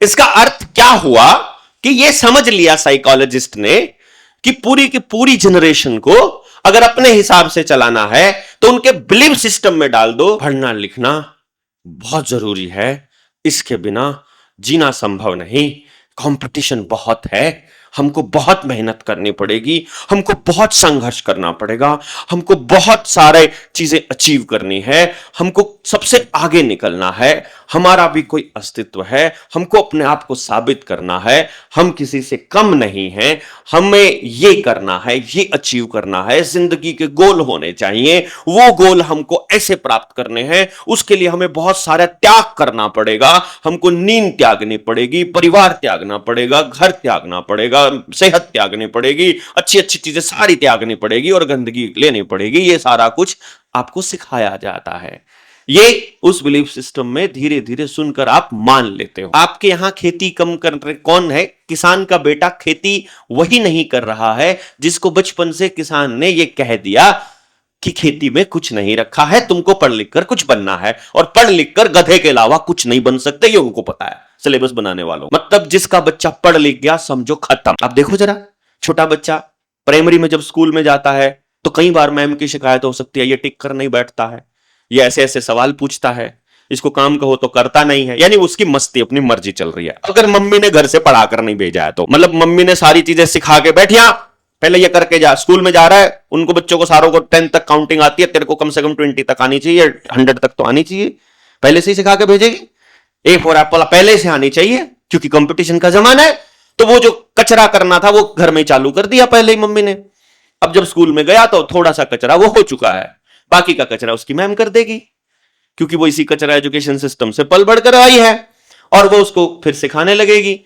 इसका अर्थ क्या हुआ कि यह समझ लिया साइकोलॉजिस्ट ने कि पूरी की पूरी जनरेशन को अगर अपने हिसाब से चलाना है तो उनके बिलीफ सिस्टम में डाल दो, पढ़ना लिखना बहुत जरूरी है, इसके बिना जीना संभव नहीं, कंपटीशन बहुत है, हमको बहुत मेहनत करनी पड़ेगी, हमको बहुत संघर्ष करना पड़ेगा, हमको बहुत सारे चीजें अचीव करनी है, हमको सबसे आगे निकलना है, हमारा भी कोई अस्तित्व है, हमको अपने आप को साबित करना है, हम किसी से कम नहीं हैं, हमें ये करना है, ये अचीव करना है, जिंदगी के गोल होने चाहिए, वो गोल हमको ऐसे प्राप्त करने हैं, उसके लिए हमें बहुत सारा त्याग करना पड़ेगा, हमको नींद त्यागनी पड़ेगी, परिवार त्यागना पड़ेगा, घर त्यागना पड़ेगा, सेहत त्यागनी पड़ेगी, अच्छी अच्छी चीजें सारी त्यागनी पड़ेगी और गंदगी लेनी पड़ेगी। ये सारा कुछ आपको सिखाया जाता है। ये उस बिलीफ सिस्टम में धीरे धीरे सुनकर आप मान लेते हो। आपके यहां खेती कम कर रहे कौन है? किसान का बेटा खेती वही नहीं कर रहा है जिसको बचपन से किसान ने यह कह दिया कि खेती में कुछ नहीं रखा है, तुमको पढ़ लिख कर कुछ बनना है, और पढ़ लिख कर गधे के अलावा कुछ नहीं बन सकते, ये उनको पता है सिलेबस बनाने वालों। मतलब जिसका बच्चा पढ़ लिख गया समझो खत्म। आप देखो जरा, छोटा बच्चा प्राइमरी में जब स्कूल में जाता है तो कई बार मैम की शिकायत हो सकती है, ये टिक कर नहीं बैठता है, ये ऐसे ऐसे सवाल पूछता है, इसको काम कहो तो करता नहीं है, यानी उसकी मस्ती अपनी मर्जी चल रही है। अगर मम्मी ने घर से पढ़ा कर नहीं भेजा है तो मतलब मम्मी ने सारी चीजें सिखा के बैठिया पहले ये करके जा, स्कूल में जा रहा है, उनको बच्चों को सारों को 10 तक काउंटिंग आती है, तेरे को कम से कम 20 तक आनी चाहिए, 100 तक तो आनी चाहिए, पहले से ही सिखा के भेजेगी। ए फॉर एप्पल पहले से आनी चाहिए क्योंकि कंपटीशन का जमाना है। तो वो जो कचरा करना था वो घर में चालू कर दिया पहले ही मम्मी ने। अब जब स्कूल में गया तो थोड़ा सा कचरा वो हो चुका है, बाकी का कचरा उसकी मैम कर देगी क्योंकि वो इसी कचरा एजुकेशन सिस्टम से पल बढ़कर आई है और वो उसको फिर सिखाने लगेगी।